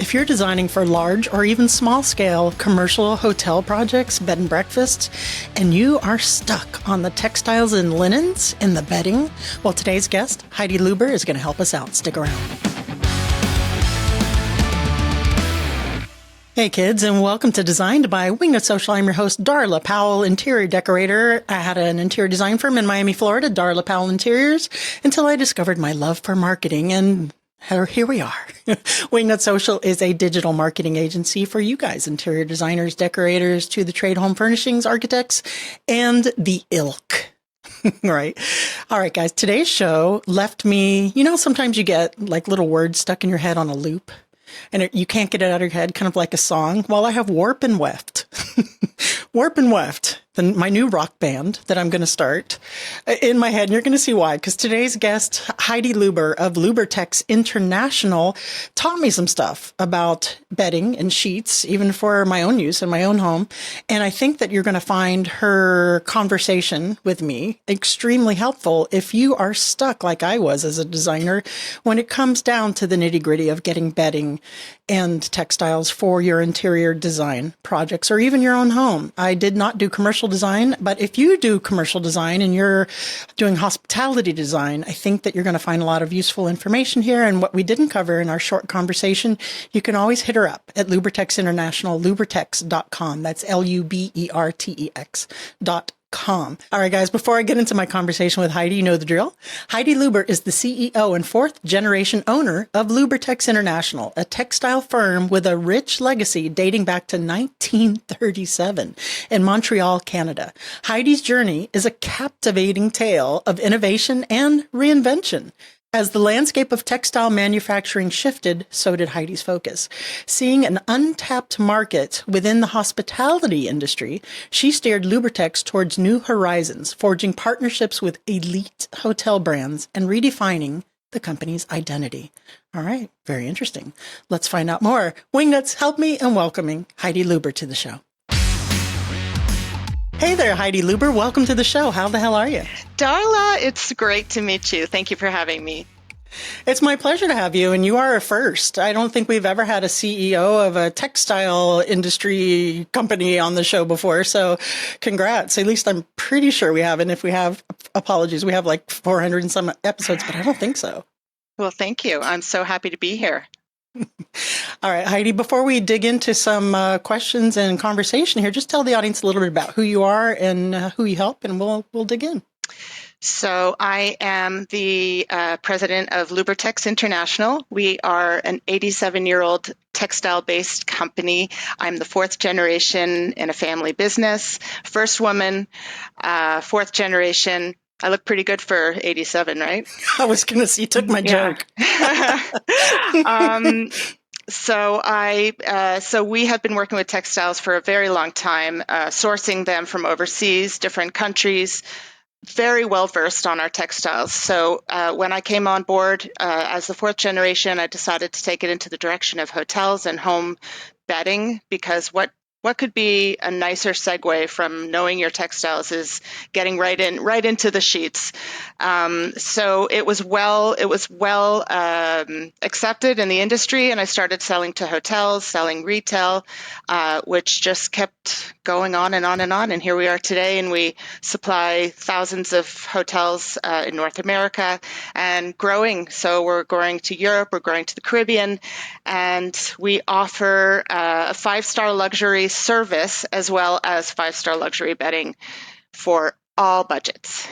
If you're designing for large or even small scale commercial hotel projects, bed and breakfasts, and you are stuck on the textiles and linens in the bedding, well, today's guest, Heidi Luber, is going to help us out. Stick around. Hey kids, and welcome to Designed by Wingnut Social. I'm your host, Darla Powell, interior decorator. I had an interior design firm in Miami, Florida, Darla Powell Interiors, until I discovered my love for marketing, and here we are. Wingnut Social is a digital marketing agency for you guys, interior designers, decorators, to the trade home furnishings, architects, and the ilk. Right. All right, guys, today's show left me, sometimes you get like little words stuck in your head on a loop. And you can't get it out of your head, kind of like a song. Well, I have Warp and Weft. Warp and Weft, my new rock band that I'm going to start in my head. And you're going to see why. Because today's guest, Heidi Luber of Lubertex International, taught me some stuff about bedding and sheets, even for my own use in my own home. And I think that you're going to find her conversation with me extremely helpful if you are stuck like I was as a designer when it comes down to the nitty-gritty of getting bedding and textiles for your interior design projects or even your own home. I did not do commercial design, but if you do commercial design and you're doing hospitality design, I think that you're going to find a lot of useful information here. And what we didn't cover in our short conversation, you can always hit her up at Lubertex International, lubertex.com. That's Lubertex.com. All right, guys, before I get into my conversation with Heidi, you know the drill. Heidi Luber is the CEO and fourth generation owner of Lubertex International, a textile firm with a rich legacy dating back to 1937 in Montreal, Canada. Heidi's journey is a captivating tale of innovation and reinvention. As the landscape of textile manufacturing shifted, so did Heidi's focus. Seeing an untapped market within the hospitality industry, she steered Lubertex towards new horizons, forging partnerships with elite hotel brands and redefining the company's identity. All right, very interesting. Let's find out more. Wingnuts, help me in welcoming Heidi Luber to the show. Hey there, Heidi Luber. Welcome to the show. How the hell are you? Darla, it's great to meet you. Thank you for having me. It's my pleasure to have you, and you are a first. I don't think we've ever had a CEO of a textile industry company on the show before, so congrats. At least I'm pretty sure we haven't. If we have, apologies. We have like 400 and some episodes, but I don't think so. Well, thank you. I'm so happy to be here. All right, Heidi, before we dig into some questions and conversation here, just tell the audience a little bit about who you are and who you help, and we'll dig in. So I am the president of Lubertex International. We are an 87-year-old textile-based company. I'm the fourth generation in a family business, first woman, fourth generation. I look pretty good for 87, right? I was going to say, you took my joke. So we have been working with textiles for a very long time, sourcing them from overseas, different countries, very well versed on our textiles. So when I came on board as the fourth generation, I decided to take it into the direction of hotels and home bedding, because what could be a nicer segue from knowing your textiles is getting right into the sheets. So it was well accepted in the industry, and I started selling to hotels, selling retail, which just kept going on and on and on. And here we are today, and we supply thousands of hotels in North America and growing. So we're growing to Europe, we're growing to the Caribbean, and we offer a 5-star luxury service as well as 5-star luxury bedding for all budgets.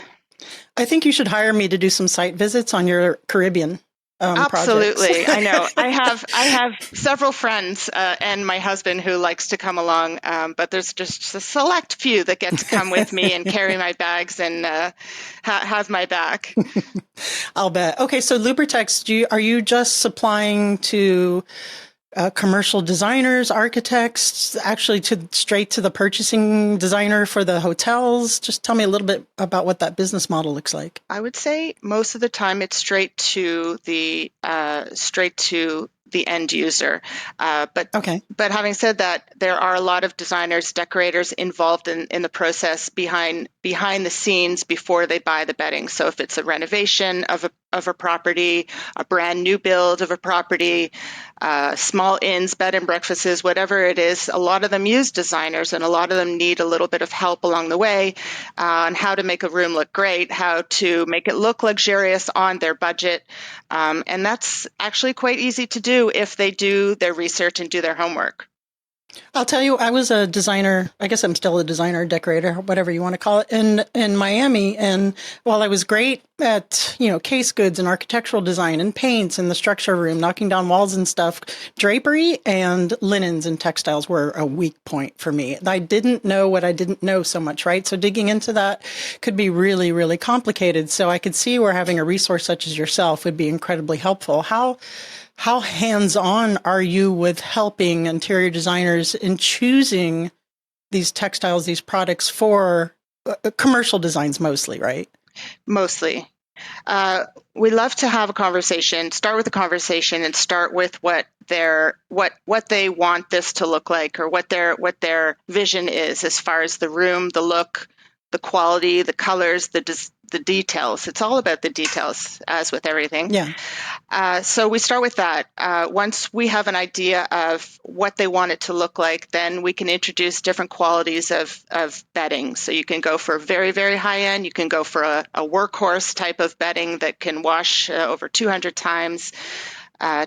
I think you should hire me to do some site visits on your Caribbean Absolutely. projects. I know. I have several friends and my husband who likes to come along, but there's just a select few that get to come with me and carry my bags and have my back. I'll bet. Okay, so Lubertex, are you just supplying to commercial designers, architects, actually straight to the purchasing designer for the hotels? Just tell me a little bit about what that business model looks like. I would say most of the time it's straight to the end user. But having said that, there are a lot of designers, decorators involved in the process behind the scenes before they buy the bedding. So if it's a renovation of of a property, a brand new build of a property, small inns, bed and breakfasts, whatever it is. A lot of them use designers, and a lot of them need a little bit of help along the way on how to make a room look great, how to make it look luxurious on their budget. And that's actually quite easy to do if they do their research and do their homework. I'll tell you, I was a designer. I guess I'm still a designer, decorator, whatever you want to call it, in Miami. And while I was great at, case goods and architectural design and paints and the structure room, knocking down walls and stuff, drapery and linens and textiles were a weak point for me. I didn't know what I didn't know so much, right? So digging into that could be really, really complicated. So I could see where having a resource such as yourself would be incredibly helpful. How hands-on are you with helping interior designers in choosing these textiles, these products for commercial designs mostly, right? Mostly. We love to have a conversation, start with a conversation and start with what they want this to look like, or what their vision is as far as the room, the look, the quality, the colors, the details. It's all about the details, as with everything. Yeah. So we start with that. Once we have an idea of what they want it to look like, then we can introduce different qualities of bedding. So you can go for very, very high end. You can go for a workhorse type of bedding that can wash over 200 times.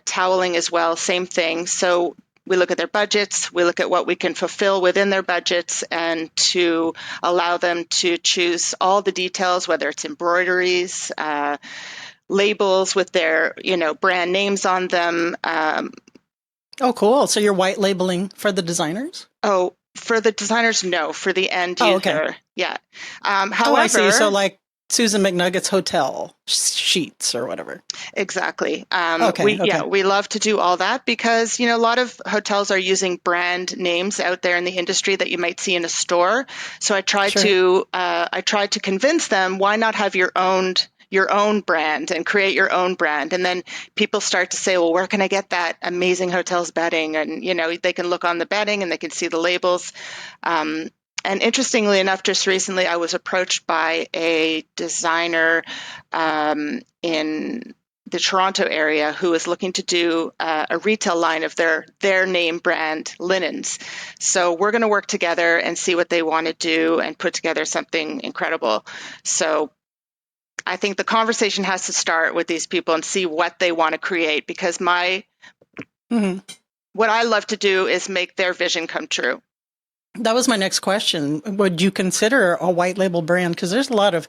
Toweling as well, same thing. So we look at their budgets, we look at what we can fulfill within their budgets, and to allow them to choose all the details, whether it's embroideries, labels with their, brand names on them. Oh, cool. So you're white labeling for the designers? Oh, for the designers, no. For the end user, okay. Yeah. However, I see. So like Susan McNugget's hotel sheets or whatever. Exactly. Okay. We love to do all that because, a lot of hotels are using brand names out there in the industry that you might see in a store. So I tried to convince them, why not have your own brand and create your own brand? And then people start to say, well, where can I get that amazing hotel's bedding? And, they can look on the bedding and they can see the labels. And interestingly enough, just recently, I was approached by a designer in the Toronto area who is looking to do a retail line of their name brand linens. So we're going to work together and see what they want to do and put together something incredible. So I think the conversation has to start with these people and see what they want to create, because what I love to do is make their vision come true. That was my next question. Would you consider a white label brand? Because there's a lot of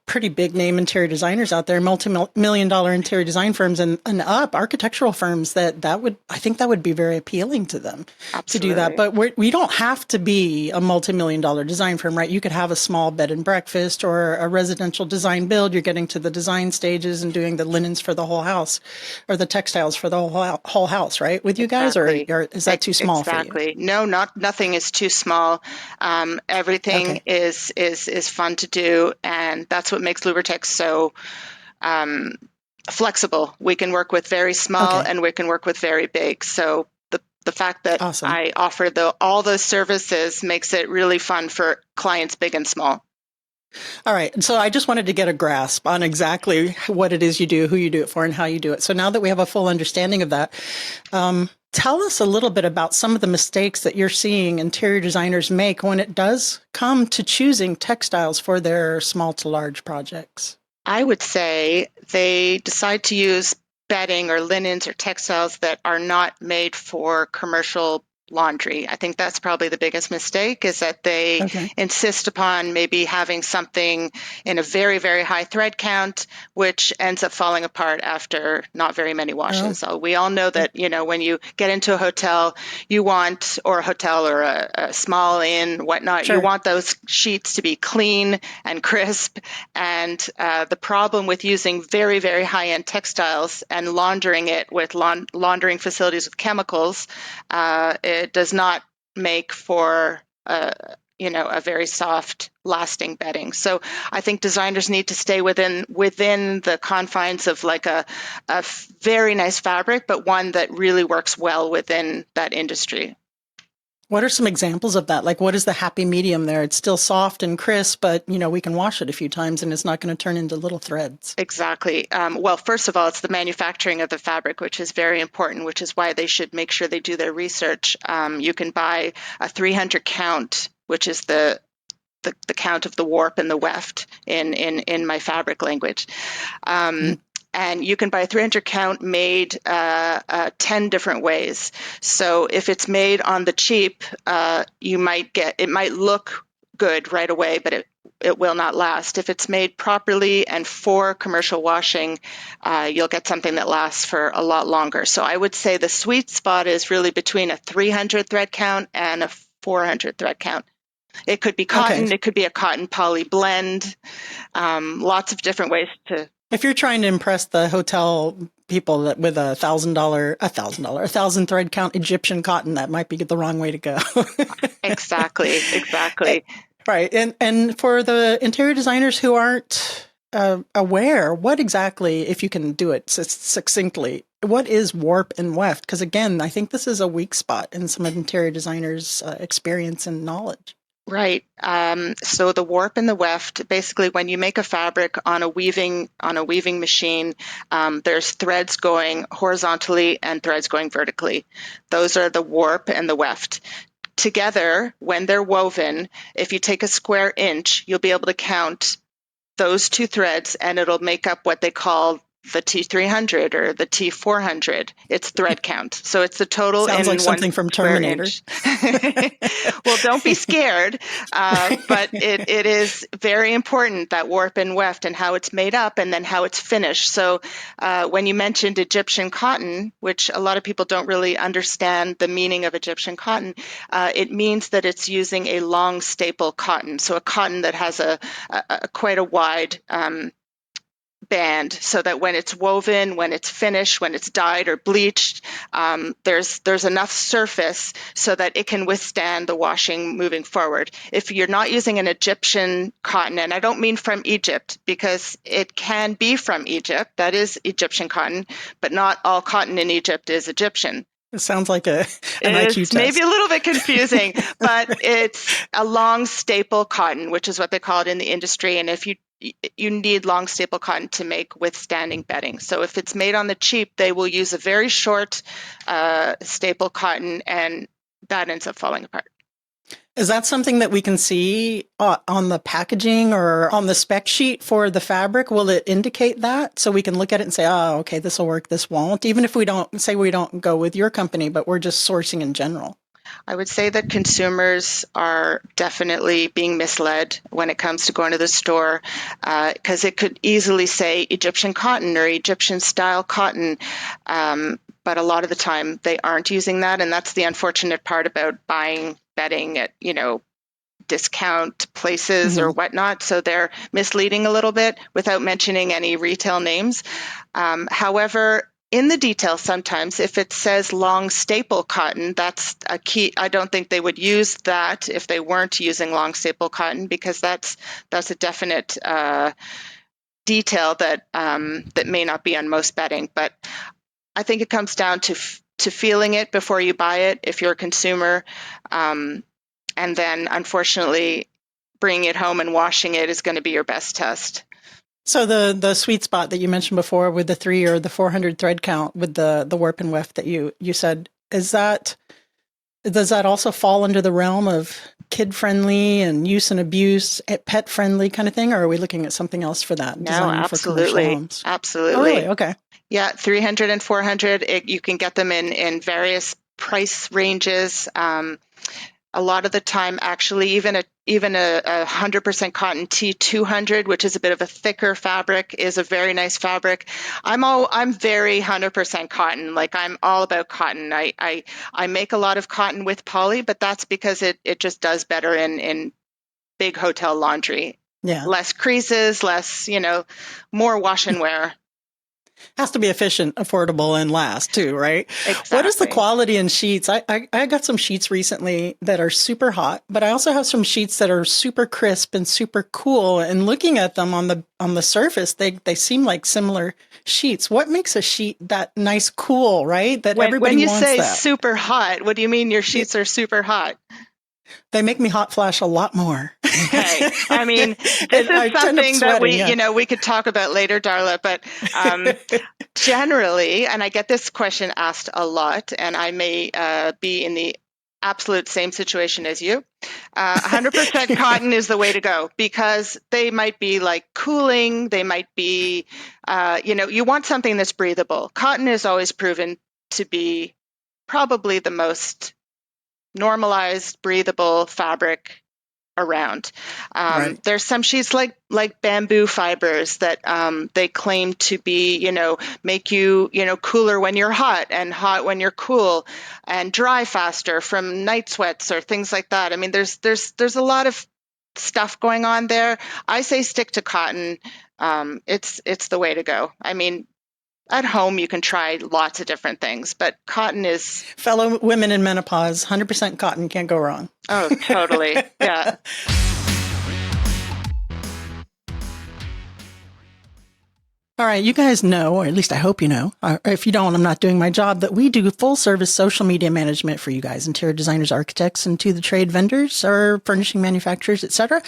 pretty big name interior designers out there, multi-million dollar interior design firms and up architectural firms I think that would be very appealing to them. Absolutely. To do that. But we don't have to be a multi-million dollar design firm, right? You could have a small bed and breakfast or a residential design build. You're getting to the design stages and doing the linens for the whole house or the textiles for the whole house, right? With you guys, or is that too small for you? Exactly. No, nothing is too small. Everything is fun to do, and that's what makes Lubertex so flexible. We can work with very small and we can work with very big. So the fact that I offer all those services makes it really fun for clients big and small. All right. So I just wanted to get a grasp on exactly what it is you do, who you do it for, and how you do it. So now that we have a full understanding of that, tell us a little bit about some of the mistakes that you're seeing interior designers make when it does come to choosing textiles for their small to large projects. I would say they decide to use bedding or linens or textiles that are not made for commercial laundry. I think that's probably the biggest mistake, is that they insist upon maybe having something in a very, very high thread count, which ends up falling apart after not very many washes. So we all know that, when you get into a hotel, or a small inn, whatnot, you want those sheets to be clean and crisp. And the problem with using very, very high-end textiles and laundering it with laundering facilities with chemicals, it does not make for a very soft, lasting bedding. So I think designers need to stay within the confines of like a very nice fabric, but one that really works well within that industry. What are some examples of that? Like, what is the happy medium there? It's still soft and crisp, but, we can wash it a few times and it's not going to turn into little threads. Exactly. Well, first of all, it's the manufacturing of the fabric, which is very important, which is why they should make sure they do their research. You can buy a 300 count, which is the count of the warp and the weft in my fabric language. And you can buy a 300 count made 10 different ways. So if it's made on the cheap, it might look good right away, but it will not last. If it's made properly and for commercial washing, you'll get something that lasts for a lot longer. So I would say the sweet spot is really between a 300 thread count and a 400 thread count. It could be cotton. Okay. It could be a cotton poly blend. Lots of different ways to. If you're trying to impress the hotel people that with a $1,000 thread count Egyptian cotton, that might be the wrong way to go. Exactly. Right. And for the interior designers who aren't aware, what exactly, if you can do it succinctly, what is warp and weft? Because again, I think this is a weak spot in some interior designers' experience and knowledge. Right. So the warp and the weft, basically when you make a fabric on a weaving machine, there's threads going horizontally and threads going vertically. Those are the warp and the weft. Together, when they're woven, if you take a square inch, you'll be able to count those two threads and it'll make up what they call the T300 or the T400. It's thread count. So it's the total. Sounds like something from Terminator. Well, don't be scared. But it is very important, that warp and weft and how it's made up and then how it's finished. So when you mentioned Egyptian cotton, which a lot of people don't really understand the meaning of Egyptian cotton, it means that it's using a long staple cotton. So a cotton that has a quite a wide band, so that when it's woven, when it's finished, when it's dyed or bleached, there's enough surface so that it can withstand the washing moving forward. If you're not using an Egyptian cotton, and I don't mean from Egypt, because it can be from Egypt, that is Egyptian cotton, but not all cotton in Egypt is Egyptian. It sounds like an IQ test. Maybe a little bit confusing, but it's a long staple cotton, which is what they call it in the industry. And if you need long staple cotton to make withstanding bedding. So if it's made on the cheap, they will use a very short staple cotton, and that ends up falling apart. Is that something that we can see on the packaging or on the spec sheet for the fabric? Will it indicate that so we can look at it and say, oh, okay, this will work, this won't, even if we don't go with your company, but we're just sourcing in general? I would say that consumers are definitely being misled when it comes to going to the store, because it could easily say Egyptian cotton or Egyptian style cotton. But a lot of the time they aren't using that. And that's the unfortunate part about buying bedding at, discount places or whatnot. So they're misleading a little bit without mentioning any retail names. However, in the detail, sometimes if it says long staple cotton, that's a key. I don't think they would use that if they weren't using long staple cotton, because that's a definite detail that may not be on most bedding. But I think it comes down to feeling it before you buy it if you're a consumer, and then unfortunately bringing it home and washing it is going to be your best test. So the sweet spot that you mentioned before with the 300 or the 400 thread count with the warp and weft that you said, does that also fall under the realm of kid friendly and use and abuse, pet friendly kind of thing, or are we looking at something else for that? No, absolutely, absolutely. Oh, really? Okay. Yeah, 300 and 400. You can get them in various price ranges. A lot of the time, actually, even a 100% cotton T200, which is a bit of a thicker fabric, is a very nice fabric. I'm very 100% cotton. Like, I'm all about cotton. I make a lot of cotton with poly, but that's because it just does better in big hotel laundry. Yeah. Less creases, less, more wash and wear. Has to be efficient, affordable, and last too, right? Exactly. What is the quality in sheets? I got some sheets recently that are super hot, but I also have some sheets that are super crisp and super cool. And looking at them on the surface, they seem like similar sheets. What makes a sheet that nice, cool, right? That everybody When you wants say that. super hot, what do you mean your sheets are super hot? They make me hot flash a lot more. Okay. I mean, this is something that we could talk about later, Darla, but generally, and I get this question asked a lot, and I may be in the absolute same situation as you. 100% cotton is the way to go because they might be like cooling. They might be, you want something that's breathable. Cotton is always proven to be probably the most normalized, breathable fabric around. Right. There's some sheets like bamboo fibers that they claim to be, make you, cooler when you're hot and hot when you're cool and dry faster from night sweats or things like that. I mean, there's a lot of stuff going on there. I say stick to cotton. It's the way to go. I mean, at home, you can try lots of different things, but cotton is... Fellow women in menopause, 100% cotton, can't go wrong. Oh, totally. Yeah. All right, you guys know, or at least I hope you know, or if you don't, I'm not doing my job, that we do full service social media management for you guys, interior designers, architects, and to the trade vendors or furnishing manufacturers, etc.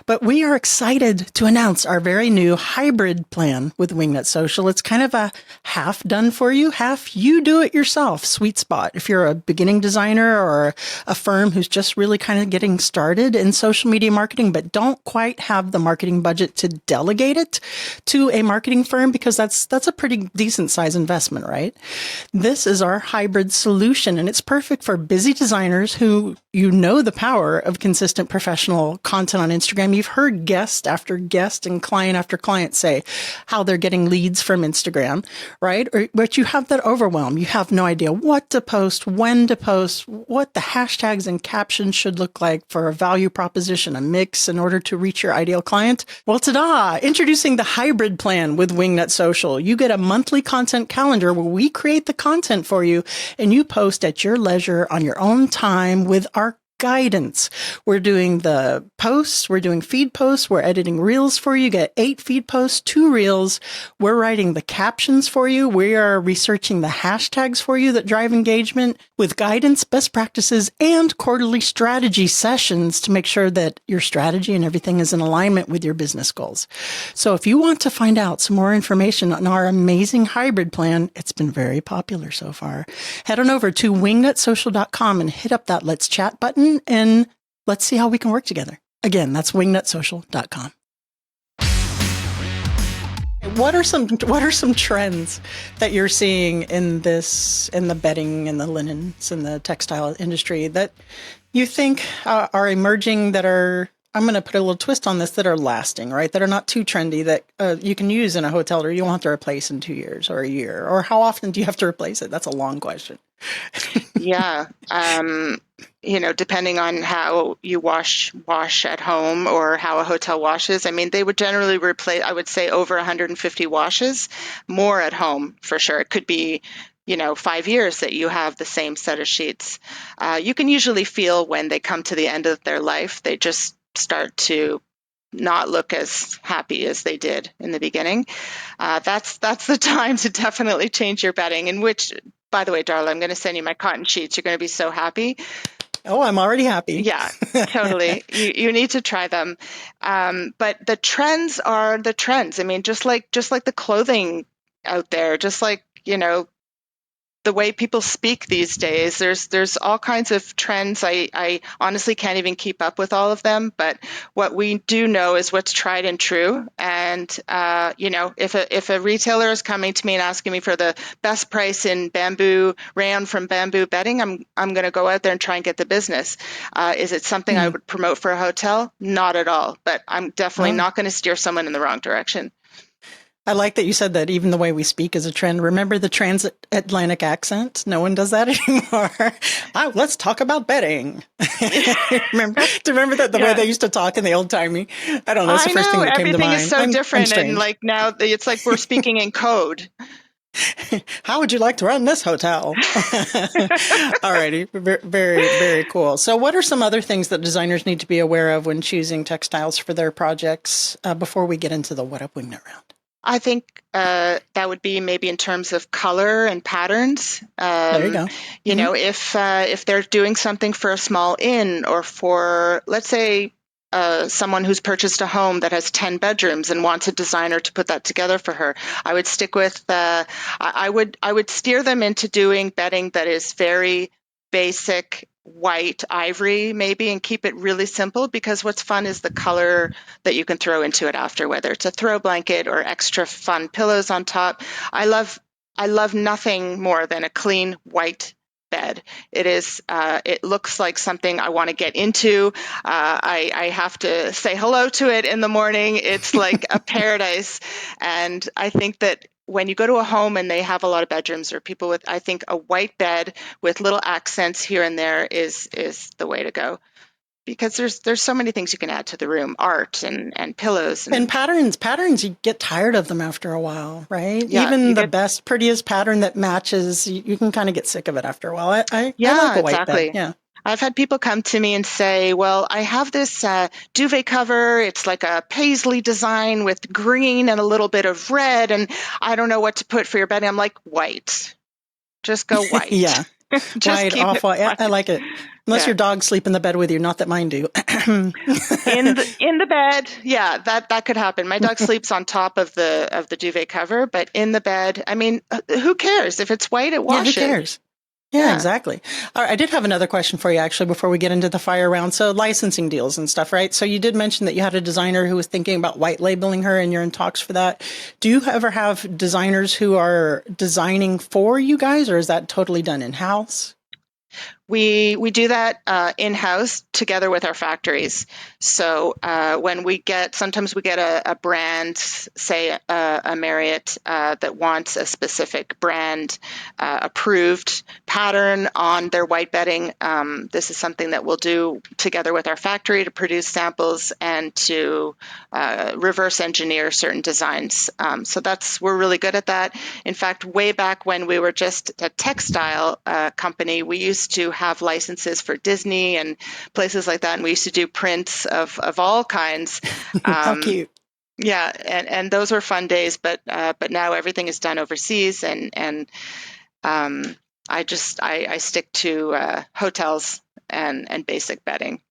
But we are excited to announce our very new hybrid plan with Wingnut Social. It's kind of a half done for you, half you do it yourself sweet spot. If you're a beginning designer or a firm who's just really kind of getting started in social media marketing, but don't quite have the marketing budget to delegate it to a marketing firm, because that's a pretty decent size investment, right? This is our hybrid solution, and it's perfect for busy designers who the power of consistent professional content on Instagram. You've heard guest after guest and client after client say how they're getting leads from Instagram, right? But you have that overwhelm. You have no idea what to post, when to post, what the hashtags and captions should look like for a value proposition, a mix in order to reach your ideal client. Well, ta-da! Introducing the hybrid plan with Wingnut Social. You get a monthly content calendar where we create the content for you and you post at your leisure on your own time with our guidance. We're doing the posts, we're doing feed posts, we're editing reels for you. You get 8 feed posts, 2 reels. We're writing the captions for you. We are researching the hashtags for you that drive engagement with guidance, best practices, and quarterly strategy sessions to make sure that your strategy and everything is in alignment with your business goals. So if you want to find out some more information on our amazing hybrid plan, it's been very popular so far. Head on over to wingnutsocial.com and hit up that Let's Chat button, and let's see how we can work together. Again, that's wingnutsocial.com. What are some trends that you're seeing in the bedding and the linens and the textile industry that you think are emerging, that are, I'm going to put a little twist on this, that are lasting, right? That are not too trendy, that you can use in a hotel or you won't have to replace in 2 years or a year? Or how often do you have to replace it? That's a long question. Yeah. Depending on how you wash at home or how a hotel washes, I mean, they would generally replace, I would say, over 150 washes, more at home for sure. It could be 5 years that you have the same set of sheets. You can usually feel when they come to the end of their life, they just start to not look as happy as they did in the beginning. That's the time to definitely change your bedding, in which, by the way, Darla, I'm going to send you my cotton sheets. You're going to be so happy. Oh, I'm already happy. Yeah, totally. You need to try them. But the trends are the trends. I mean, just like the clothing out there, just like, the way people speak these days, there's all kinds of trends. I honestly can't even keep up with all of them, but what we do know is what's tried and true. And if a retailer is coming to me and asking me for the best price in bamboo rayon from bamboo bedding, I'm going to go out there and try and get the business. Is it something I would promote for a hotel? Not at all, but I'm definitely not going to steer someone in the wrong direction. I like that you said that even the way we speak is a trend. Remember the transatlantic accent? No one does that anymore. Let's talk about bedding. remember that the way they used to talk in the old timey? I don't know. It's the first thing that came to mind. Everything is so different. And like now it's like we're speaking in code. How would you like to run this hotel? All righty. Very, very cool. So what are some other things that designers need to be aware of when choosing textiles for their projects before we get into the What Up Wingnut round? I think that would be maybe in terms of color and patterns. There you go. If they're doing something for a small inn or for, let's say, someone who's purchased a home that has 10 bedrooms and wants a designer to put that together for her, I would stick with I would steer them into doing bedding that is very basic white ivory maybe, and keep it really simple, because what's fun is the color that you can throw into it after, whether it's a throw blanket or extra fun pillows on top. I love I love nothing more than a clean white bed. It looks like something I want to get into. I have to say hello to it in the morning. It's like a paradise. And I think that when you go to a home and they have a lot of bedrooms or people with, I think a white bed with little accents here and there is the way to go, because there's so many things you can add to the room, art and pillows And and patterns, you get tired of them after a while, right? yeah, Even the best, prettiest pattern that matches, you can kind of get sick of it after a while. I like yeah, a white bed. exactly. Yeah. I've had people come to me and say, well, I have this duvet cover. It's like a paisley design with green and a little bit of red, and I don't know what to put for your bedding. I'm like, white. Just go white. Yeah. Just White, keep it off-white. Yeah, white. I like it. Unless Yeah. your dogs sleep in the bed with you, not that mine do. In the bed, yeah, that could happen. My dog sleeps on top of the duvet cover, but in the bed, I mean, who cares if it's white? It Yeah, who washes. cares? Yeah, Yeah. exactly. All right, I did have another question for you, actually, before we get into the fire round. So licensing deals and stuff, right? So you did mention that you had a designer who was thinking about white labeling her, and you're in talks for that. Do you ever have designers who are designing for you guys, or is that totally done in-house? We do that in-house together with our factories. So when sometimes we get a brand, say a Marriott that wants a specific brand approved pattern on their white bedding. This is something that we'll do together with our factory to produce samples and to reverse engineer certain designs. So we're really good at that. In fact, way back when we were just a textile company, we used to have licenses for Disney and places like that, and we used to do prints of all kinds. How Um, cute. yeah, and those were fun days, but now everything is done overseas, and I stick to hotels and basic bedding.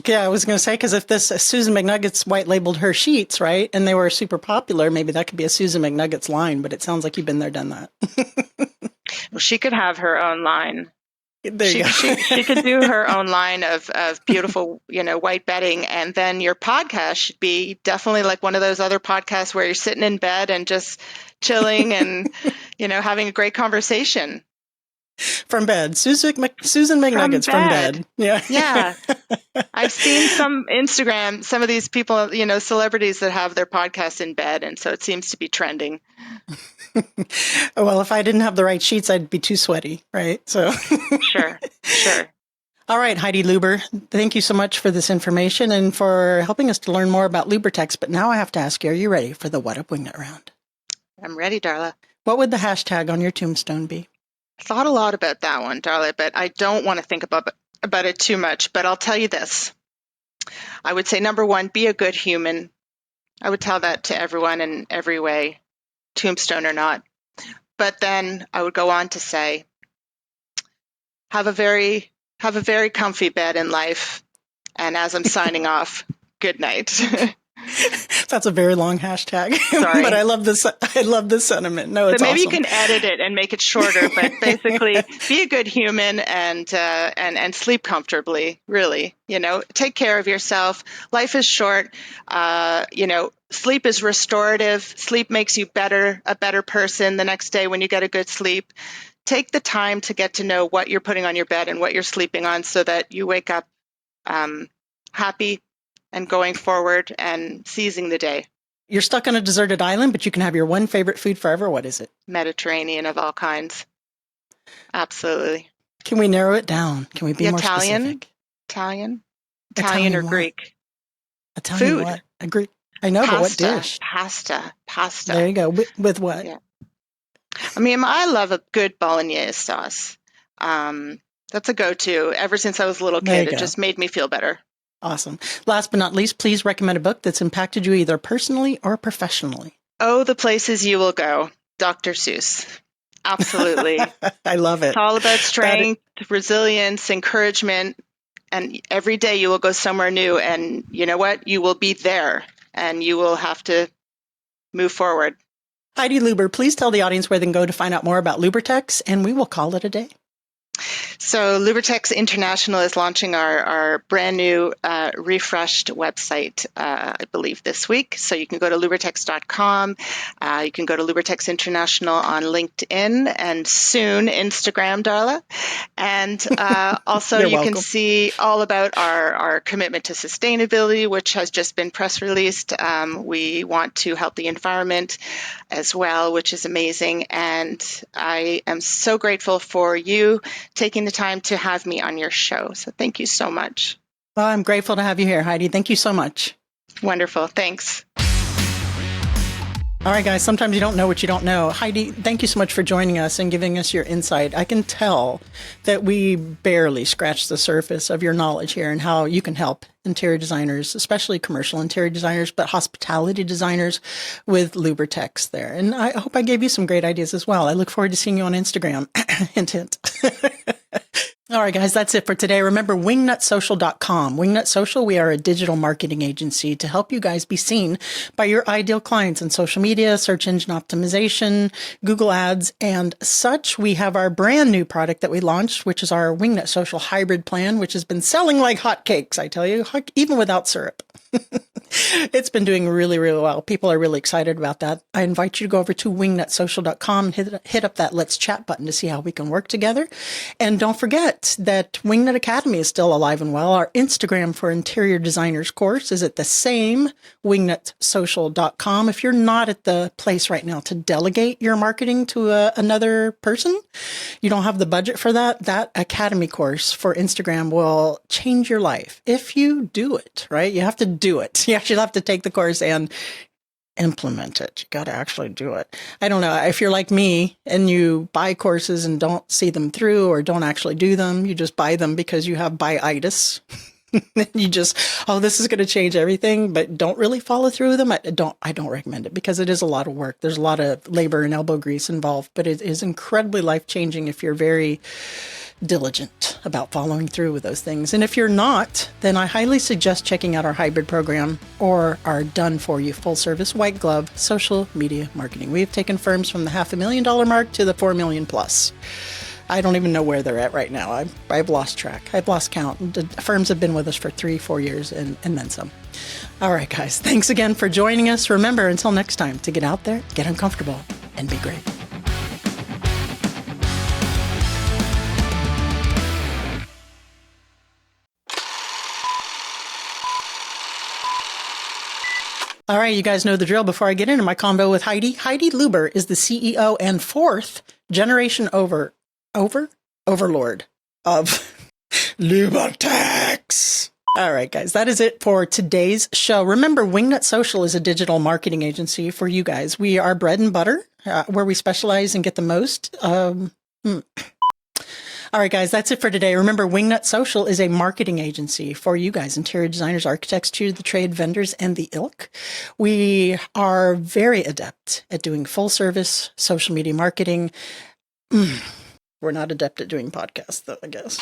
Yeah, I was going to say, because if this Susan McNuggets white labeled her sheets, right, and they were super popular, maybe that could be a Susan McNuggets line, but it sounds like you've been there, done that. Well, she could have her own line. There you She go. could do her own line of beautiful, white bedding, and then your podcast should be definitely like one of those other podcasts where you're sitting in bed and just chilling and having a great conversation From bed. Susan from McNuggets from bed. bed. Yeah. Yeah, I've seen some of these people, celebrities that have their podcasts in bed, and so it seems to be trending. Well, if I didn't have the right sheets, I'd be too sweaty, right? So, Sure, sure. all right, Heidi Luber, thank you so much for this information and for helping us to learn more about Lubertex. But now I have to ask you, are you ready for the What Up Wingnut round? I'm ready, Darla. What would the hashtag on your tombstone be? Thought a lot about that one, Darla, but I don't want to think about it too much. But I'll tell you this. I would say number one, be a good human. I would tell that to everyone in every way, tombstone or not. But then I would go on to say, have a very comfy bed in life. And as I'm signing off, good night. That's a very long hashtag, Sorry. but I love this. I love this sentiment. No, it's So maybe awesome. you can edit it and make it shorter, but basically be a good human and sleep comfortably, really. Take care of yourself. Life is short. Sleep is restorative. Sleep makes you a better person the next day when you get a good sleep. Take the time to get to know what you're putting on your bed and what you're sleeping on so that you wake up happy and going forward and seizing the day. You're stuck on a deserted island, but you can have your one favorite food forever. What is it? Mediterranean of all kinds. Absolutely. Can we narrow it down? Can we be more specific? Italian or what? Greek. Italian Food. what? A Greek. I know, but what dish? Pasta. There you go. With what? Yeah. I mean, I love a good bolognese sauce. That's a go-to. Ever since I was a little kid, it just made me feel better. Awesome. Last but not least, please recommend a book that's impacted you either personally or professionally. Oh, the places you will go. Dr. Seuss. Absolutely. I love it. It's all about strength, resilience, encouragement. And every day you will go somewhere new. And you know what? You will be there and you will have to move forward. Heidi Luber, please tell the audience where they can go to find out more about Lubertex, and we will call it a day. So Lubertex International is launching our brand new refreshed website, I believe, this week. So you can go to lubertex.com. You can go to Lubertex International on LinkedIn and soon Instagram, Darla. And also you can see all about our commitment to sustainability, which has just been press released. We want to help the environment as well, which is amazing. And I am so grateful for you taking the time to have me on your show. So thank you so much. Well, I'm grateful to have you here, Heidi. Thank you so much. Wonderful. Thanks. All right, guys, sometimes you don't know what you don't know. Heidi, thank you so much for joining us and giving us your insight. I can tell that we barely scratched the surface of your knowledge here and how you can help interior designers, especially commercial interior designers, but hospitality designers with Lubertex there. And I hope I gave you some great ideas as well. I look forward to seeing you on Instagram. Hint, hint. All right, guys, that's it for today. Remember, wingnutsocial.com. Wingnut Social, we are a digital marketing agency to help you guys be seen by your ideal clients in social media, search engine optimization, Google Ads, and such. We have our brand new product that we launched, which is our Wingnut Social Hybrid Plan, which has been selling like hotcakes, I tell you, even without syrup. It's been doing really, really well. People are really excited about that. I invite you to go over to wingnutsocial.com and hit up that Let's Chat button to see how we can work together. And don't forget that Wingnut Academy is still alive and well. Our Instagram for interior designers course is at the same wingnutsocial.com. If you're not at the place right now to delegate your marketing to another person, you don't have the budget for that Academy course for Instagram will change your life. If you do it, right? You have to do it. You actually have to take the course and implement it. You got to actually do it. I don't know. If you're like me and you buy courses and don't see them through or don't actually do them, you just buy them because you have buyitis. You just, this is going to change everything, but don't really follow through with them. I don't recommend it because it is a lot of work. There's a lot of labor and elbow grease involved, but it is incredibly life-changing if you're very diligent about following through with those things. And if you're not, then I highly suggest checking out our hybrid program or our done-for-you full-service white glove social media marketing. We have taken firms from the $500,000 mark to the $4 million plus. I don't even know where they're at right now. I've lost track. I've lost count. The firms have been with us for 3-4 years and then some. All right, guys. Thanks again for joining us. Remember, until next time, to get out there, get uncomfortable, and be great. All right, you guys know the drill. Before I get into my combo with Heidi Luber is the CEO and fourth generation overlord of Lubertex. All right, guys, that is it for today's show. Remember, Wingnut Social is a digital marketing agency for you guys. We are bread and butter, where we specialize and get the most. All right, guys, that's it for today. Remember, Wingnut Social is a marketing agency for you guys, interior designers, architects, to the trade, vendors, and the ilk. We are very adept at doing full service social media marketing. We're not adept at doing podcasts, though, I guess.